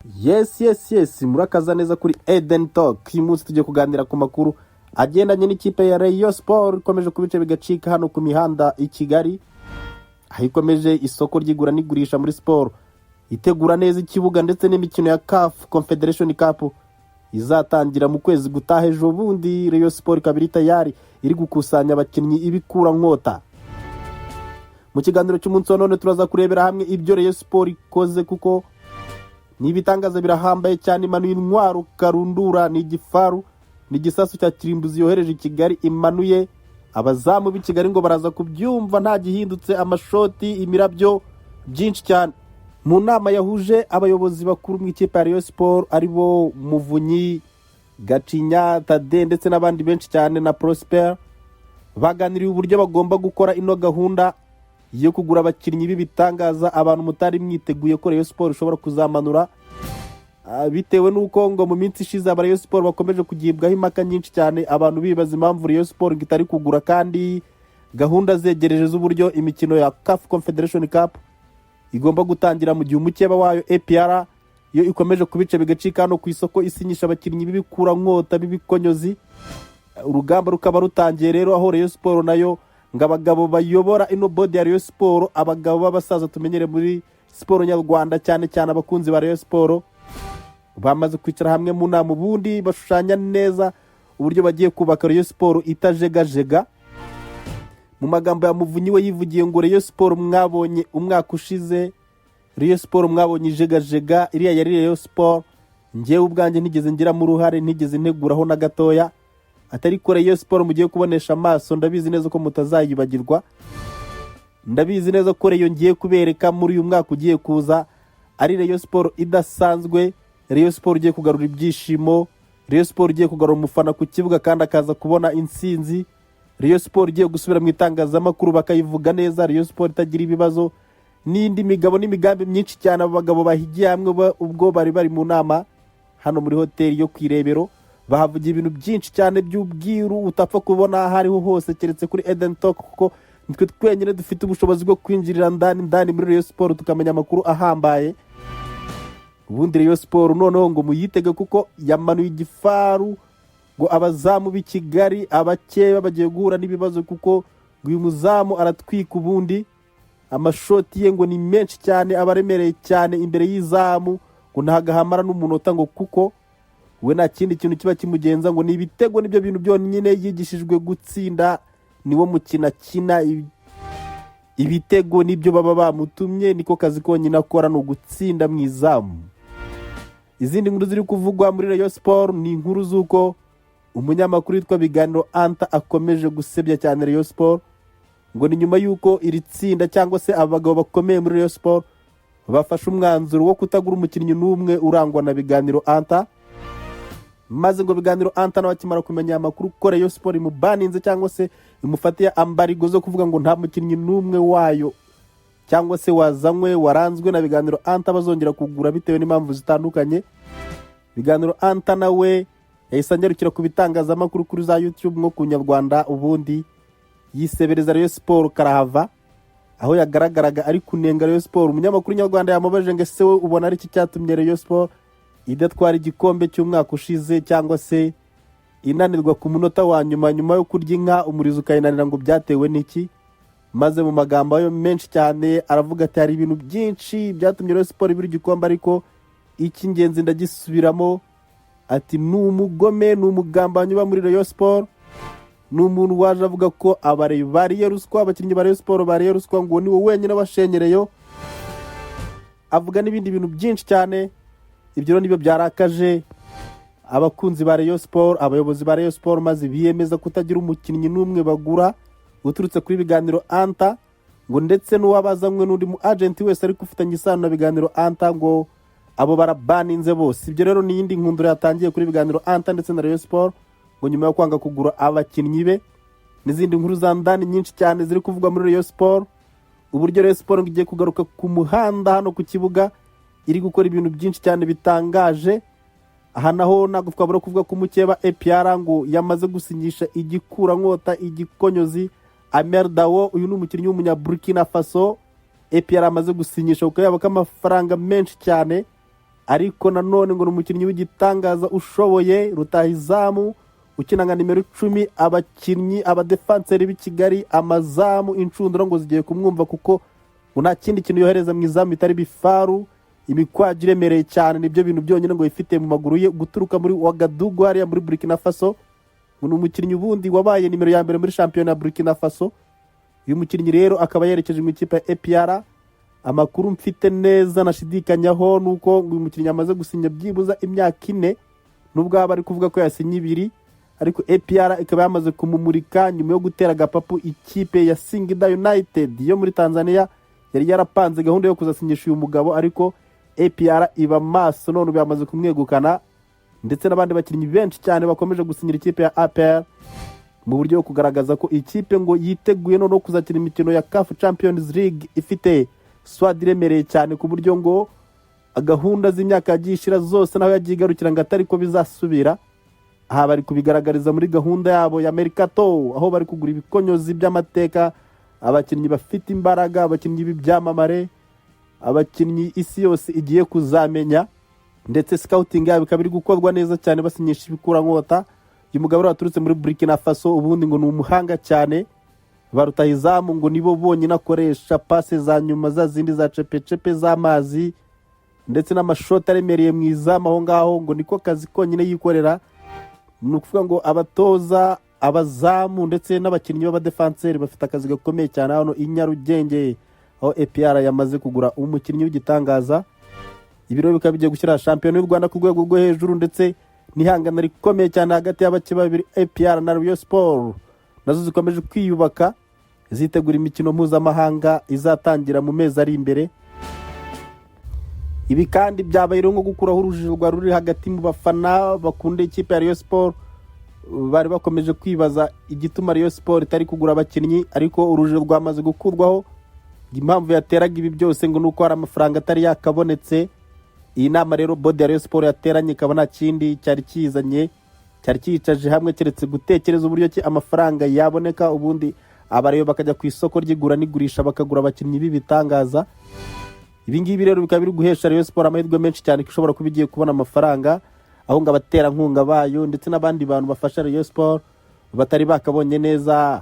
Yes, murakaza neza kuri Eden Talk. Uyu munsi tugiye kuganira ku makuru agendanye n'ikipe ya Rayon Sport ikomeje kubice bigacika hano ku mihanda i Kigali, aho ikomeje isoko ry'igura n'igurisha muri sport, itegura neza ikibuga ndetse n'imikino ya CAF Confederation Cup izatangira mu kwezi gutaha. Ejo bundi Rayon Sport kabiri tayari iri gukusanya abakinnyi ibikura nkota. Mu kiganiro cy'umunsi wa none turaza kurebera hamwe ibyo Rayon Sport ikoze, kuko nibitangaza birahambaye cyane. Imanuye intwaro karundura n'igifaru n'igisasu cya kirimbuzi yohereje i Kigali. Imanuye abazamu b'i Kigali ngo baraza kubyumva nta gihindutse, amashoti, imirabyo byinshi cyane. Mu nama yahuje abayobozi bakuru mu ikipe ya Rayon Sport aribo Muvunyi, Gacinya, Tade ndetse n'abandi benshi cyane na Prosper, baganiriye uburyo bagomba gukora ino gahunda yo kugura abakinnyi b'ibitangaza abantu mutari mwiteguye ko Rayon Sport ishobora kuzamanura, bitewe n'uko ngo mu minsi ishize aba Rayon Sport bakomeje kugibwaho impaka nyinshi cyane, abantu bibaza impamvu Rayon Sport itari kugura kandi gahunda zegereje z'uburyo imikino ya CAF Confederation Cup igomba gutangira mu gihe umukeba wayo APR yo ikomeje kubice bigacika hano ku isoko isinyisha abakinnyi b'ibikura nkota b'ibikonyozi. Urugamba rukaba rutangiye rero, aho Rayon Sport nayo ngo abagabo bayobora ino body ya Rayon Sport, abagabo b'abasaza tumenyere muri siporo nyarwanda, cyane cyane abakunzi ba Rayon Sport, bamaze kwicara hamwe mu nama, ubundi bashushanya neza uburyo bagiye kubaka Rayon Sport itajegajega. Mu magambo ya Muvunyi we yivugiye ngo Rayon Sport mwabonye umwaka ushize, Rayon Sport mwabonye ijegajega, iriya yari Rayon Sport njyewe ubwanjye ntigeze ngira mu ruhare, ntigeze nteguraho na gatoya, atari ko Rayon Sport mugiye kubonesha amaso. Ndabizi neza ko mutazayibagirwa, ndabizi neza ko Rayon ngiye kubereka muri uyu mwaka ugiye kuza ari Rayon Sport idasanzwe, Rayon Sport ugiye kugarura ibyishimo, Rayon Sport ugiye kugarura umufana ku kibuga kandi akaza kubona intsinzi, Rayon Sport ugiye gusubira mu itangazamakuru bakayivuga neza, Rayon Sport itagira ibibazo, n'indi migabo n'imigambi myinshi cyane. Abo bagabo bahigiye hamwe ubwo bari mu nama hano muri hoteli yo Kwirebero, bahavugiye ibintu byinshi cyane by'ubwiru utapfa kubona aho ariho hose keretse kuri Eden Talk, kuko nitwe twenyine dufite ubushobozi bwo kwinjirira ndani muri Rayon Sport tukamenya amakuru ahambaye. Ubundi Rayon Sport noneho ngo muyitege, kuko yamanuye igifaru ngo abazamu b'i Kigali abakeba bagiye guhura n'ibibazo, kuko uyu muzamu aratwika. Ubundi amashoti ye ngo ni menshi cyane, abaremereye cyane imbere y'izamu, ngo ntagahamara n'umunota, ngo kuko we nta kindi kintu kiba kimugenza, ngo ni ibitego nibyo bintu byonyine yigishijwe gutsinda, niwo mukina kina ibitego nibyo baba bamutumye, niko kazi konyine akora, ni ugutsinda mu izamu. Izindi nkuru ziri kuvugwa muri Rayon Sport ni inkuru z'uko umunyamakuru witwa Biganiro Anta akomeje gusebya cyane Rayon Sport, ngo ni nyuma y'uko iri tsinda cyangwa se abagabo bakomeye muri Rayon Sport bafashe umwanzuro wo kutagura umukinnyi n'umwe urangwa na Biganiro Anta, maze ngo Biganiro Anta nawe akimara kumenya amakuru ko Rayon Sport imubaninze cyangwa se imufatiye ambarigo zo kuvuga ngo nta mukinnyi n'umwe wayo cyangwa se wazanywe waranzwe na Biganiro Anta bazongera kugura bitewe n'impamvu zitandukanye. Biganiro Anta nawe yahise anyarukira ku bitangazamakuru kuri za YouTube nko ku Nyarwanda, ubundi yisebereza Rayon Sport karahava, aho yagaragaraga ari kunenga Rayon Sport. Umunyamakuru Nyarwanda yamubaje ngo ese we ubona ari iki cyatumye Rayon Sport idatwara igikombe cy'umwaka ushize, cyangwa se inanirwa ku munota wa nyuma yo kurya inka umurizo ukayinanira, ngo byatewe n'iki? Maze mu magambo ayo menshi cyane aravuga ati hari ibintu byinshi byatumye Rayon Sport ibura igikombe, ariko icy'ingenzi ndagisubiramo, ati ni umugome, ni umugambanyi uba muri Rayon Sport, ni umuntu waje avuga ko abareyo bariye ruswa, abakinnyi ba Rayon Sport bariye ruswa, ngo ni wowe wenyine washenyereyo, avuga n'ibindi bintu byinshi cyane. Ibyo nibyo byarakaje abakunzi ba Rayon Sport, abayobozi ba Rayon Sport, maze biyemeza kutagira umukinnyi n'umwe bagura uturutse kuri Biganiro Anta, ngo ndetse n'uwabazanywe n'undi mu agent wese ari kufitanye isano na Biganiro Anta, ngo abo barabaninze bose. Ibyo rero ni iyindi nkundura yatangiye kuri Biganiro Anta ndetse na Rayon Sport, ngo nyuma yo kwanga kugura abakinnyi be. N'izindi nkuru za ndani nyinshi cyane ziri kuvugwa muri Rayon Sport, uburyo Rayon Sport igiye kugaruka ku muhanda hano ku kibuga, iri gukora ibintu byinshi cyane bitangaje. Aha naho ntabwo twabura kuvuga ko umukeba APR ngo yamaze gusinyisha igikura nkota igikonyozi Amer Dawo. Uyu ni umukinnyi w'umunya Burkina Faso APR amaze gusinyisha, kuko yaba k'amafaranga menshi cyane, ariko nanone ngo ni umukinnyi w'igitangaza ushoboye, rutahizamu, ukina nka nimero 10. Abakinnyi abadefanseri b'i Kigali, amazamu, inshundura ngo zigiye kumwumva kuko ngo nta kindi kintu yohereza mu izamu bitari bifaru, imikwaji iremereye cyane, nibyo bintu byonyine ngo yifite mu maguru ye, guturuka muri Ouagadougou hariya muri Burkina Faso. Ngo ni umukinnyi ubundi wabaye nimero ya mbere muri shampiyona ya Burkina Faso. Uyu mukinnyi rero akaba yerekeje mu ikipe ya APR. Amakuru mfite neza nashidikanyaho nuko uyu mukinnyi amaze gusinya byibuza imyaka 4, nubwo aba ari kuvuga ko yasinye 2, ariko APR ikaba yamaze kumumurika nyuma yo gutera agapapu ikipe ya Singida United yo muri Tanzania. Yari yarapanze gahunda yo kuzasinyisha uyu mugabo, ariko APR iba maso none byamaze kumwegukana, ndetse n'abandi bakinnyi benshi cyane bakomeje gusinyira ikipe ya APR mu buryo bwo kugaragaza ko ikipe ngo yiteguye no kuzakina imikino ya CAF Champions League ifite swad iremereye cyane, ku buryo ngo gahunda z'imyaka yagishira zose naho yagigarukira ngo atari ko bizasubira. Aha bari kubigaragariza muri gahunda yabo ya Mercato, aho bari kugura ibikonyozi by'amateka, abakinnyi bafite imbaraga, abakinnyi b'ibyamamare, abakinnyi isi yose igiye kuzamenya, ndetse scouting yabo ikaba iri gukorwa neza cyane basinyisha ibikurankota. Uyu mugabo waturutse muri Burkina Faso, ubundi ngo ni umuhanga cyane. Barutahizamu ngo nibo bonyine akoresha pase za nyuma za zindi za cepe z'amazi, ndetse n'amashoti aremereye mu izamu aho ngaho, ngo niko kazi konyine yikorera. Ni ukuvuga ngo abatoza, abazamu ndetse n'abakinnyi b'abadefanseri bafite akazi gakomeye cyane hano i Nyarugenge, aho APR yamaze kugura umukinnyi w'igitangaza. Ibiro bikaba bigiye gushyira shampiyona y'u Rwanda ku rwego rwo hejuru, ndetse n'ihangana rikomeye cyane hagati y'abakinnyi babiri APR na Rayon Sport, nazo zikomeje kwiyubaka zitegura imikino mpuzamahanga izatangira mu mezi ari imbere. Ibi kandi byabaye nko gukuraho urujijo rwari ruri hagati mu bafana bakunda ikipe ya Rayon Sport. Bari bakomeje kwibaza igituma Rayon Sport itari kugura abakinnyi, ariko urujijo rwamaze gukurwaho. Impamvu yateraga ibi byose ngo nuko hari amafaranga atari yakabonetse. Iyi nama rero bodi ya Rayon Sport yateranye ikaba nta kindi cyari kizanye, cyari cyicaje hamwe keretse gutekereza uburyo ki amafaranga yaboneka, ubundi abareyo bakajya ku isoko ry'igura n'igurisha bakagura abakinnyi b'ibitangaza. Ibi ngibi rero bikaba biri guhesha Rayon Sport amahirwe menshi cyane ko ishobora kuba igiye kubona amafaranga, aho ngo abaterankunga bayo ndetse n'abandi bantu bafasha Rayon Sport batari bakabonye neza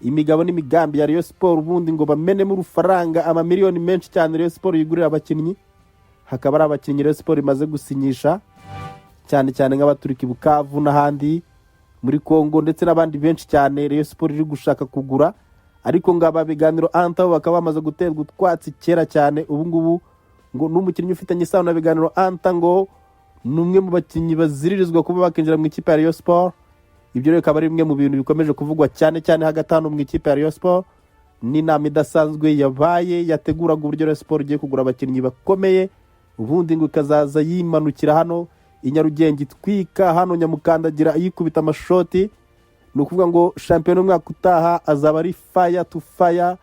imigabo n'imigambi ya Rayon Sport, ubundi ngo bamenemo urufaranga amamiliyoni menshi cyane Rayon Sport yigurira abakinnyi. Hakaba ari abakinnyi Rayon Sport imaze gusinyisha cyane cyane nk'abaturiki Bukavu n'ahandi muri Kongo, ndetse n'abandi benshi cyane Rayon Sport iri gushaka kugura. Ariko ngo ababiganiro Anta bakaba bamaze guterwa utwatsi kera cyane. Ubu ngubu ngo n'umukinnyi ufitanye isano na biganiro Anta ngo numwe mu bakinnyi baziririzwa kuba bakinjira mu ikipe ya Rayon Sport. Ibyo rero akaba ari bimwe mu bintu bikomeje kuvugwa cyane cyane hagati hano mu ikipe ya Rayon Sport. Ni inama idasanzwe yabaye yateguraga uburyo Rayon Sport igiye kugura abakinnyi bakomeye, ubundi ngo ikazaza yimanukira hano i Nyarugenge itwika hano Nyamukandagira yikubita amashoti. Ni ukuvuga ngo shampiyona umwaka utaha azaba ari fire to fire,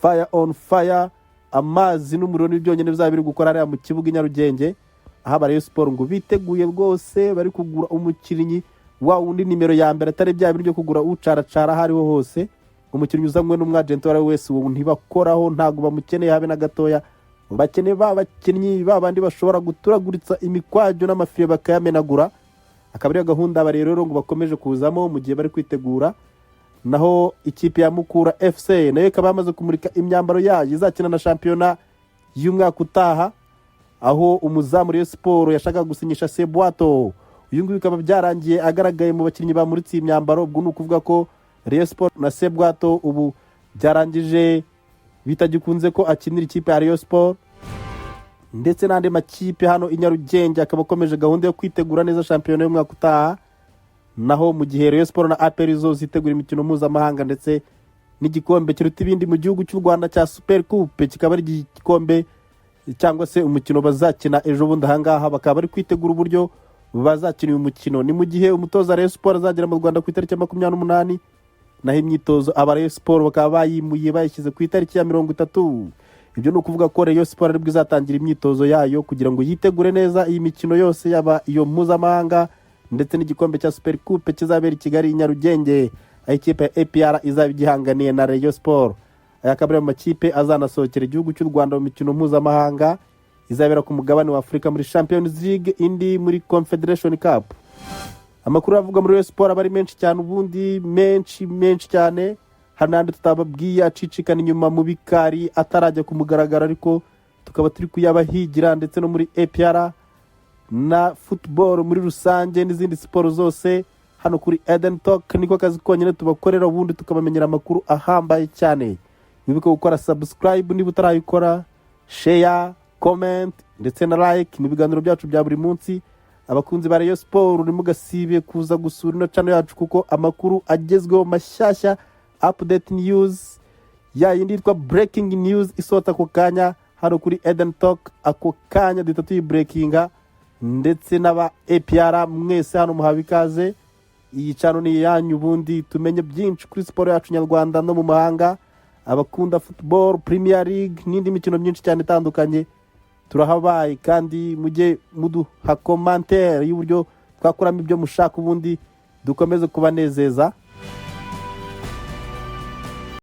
fire on fire. Amazi n'umuriro ni byonyine bizaba biri gukora hariya mu kibuga i Nyarugenge, aho Rayon Sport ngo biteguye rwose bari kugura umukinnyi wa wundi nimero ya mbere, atari bya biri byo kugura ucaracara hariho hose. Umukinnyi uzanywe n'umwagenti wari wese uwo ntibakoraho, ntago bamukeneye habe na gatoya. Bakeneye babakinnyi babandi bashobora guturaguritsa imikwajyo n'amafiye bakayamenagura. Akaba ari gahunda aba rero ngo bakomeje kuzamo mu gihe bari kwitegura. Naho ikipe ya Mukura FC nayo ikaba yamaze kumurika imyambaro yayo izakina na shampiyona y'umwaka utaha, aho umuzamu Rayon Sport yashaka gusinyisha Sebwato. Uyu nguyu bikaba byarangiye agaragaye mu bakinnyi bamuritse imyambaro. Ubwo ni ukuvuga ko Rayon Sport na Sebwato ubu byarangije bitagikunze ko akinira ikipe ya Rayon Sport, ndetse n'andi makipe hano i Nyarugenge akaba akomeje gahunda yo kwitegura neza shampiyona y'umwaka utaha. Naho mu gihe Rayon Sport na APR zo zitegura imikino mpuzamahanga ndetse n'igikombe kiruta ibindi mu gihugu cy'u Rwanda cya Super Coupe, kikaba ari igikombe cyangwa se umukino bazakina ejo bundi ahangaha. Bakaba bari kwitegura uburyo bazakina uyu mukino. Ni mu gihe umutoza Rayon Sport azagera mu Rwanda ku itariki ya 28, naho imyitozo aba Rayon Sport bakaba bayimuye bayishyize ku itariki ya 30. Ibyo ni ukuvuga ko Rayon Sport aribwo izatangira imyitozo yayo kugira ngo yitegure neza iyi mikino yose, yaba iyo mpuzamahanga ndetse n'igikombe cya Super Coupe kizabera i Kigali i Nyarugenge, aho ikipe ya APR izaba igihanganiye na Rayon Sport. Aya akaba ari amakipe azanasohokera igihugu cy'u Rwanda mu mikino mpuzamahanga izabera ku mugabane wa Afurika muri Champions League, indi muri Confederation Cup. Amakuru avuga muri Rayon Sport aba ari menshi cyane, ubundi menshi cyane, hanandi tutababwiye acicikana inyuma mu bikari atarajya ku mugaragaro, ariko tukaba turi kuyabahigira, ndetse no muri APR na football muri rusange n'izindi siporo zose. Hano kuri Eden Talk niko kazi konyine tubakorera, ubundi tukabamenyera amakuru ahambaye cyane. Wibuke gukora subscribe niba utarayikora, share, comment ndetse na like mu biganiro byacu bya buri munsi. Abakunzi ba Rayon Sport nimugasibe kuza gusura ino channel yacu, kuko amakuru agezweho mashyashya, update news ya yindi yitwa breaking news isota ako kanya hano kuri Eden Talk, ako kanya duhita tuyibreakinga. Ndetse n'aba APR mwese hano muhawe ikaze, iyi channel ni yanyu, ubundi tumenye byinshi kuri siporo yacu nyarwanda no mu mahanga. Abakunda football, Premier League n'indi mikino myinshi cyane itandukanye turahabaye, kandi mujye muduha commentaire y'uburyo twakoramo ibyo mushaka, ubundi dukomeze kubanezeza.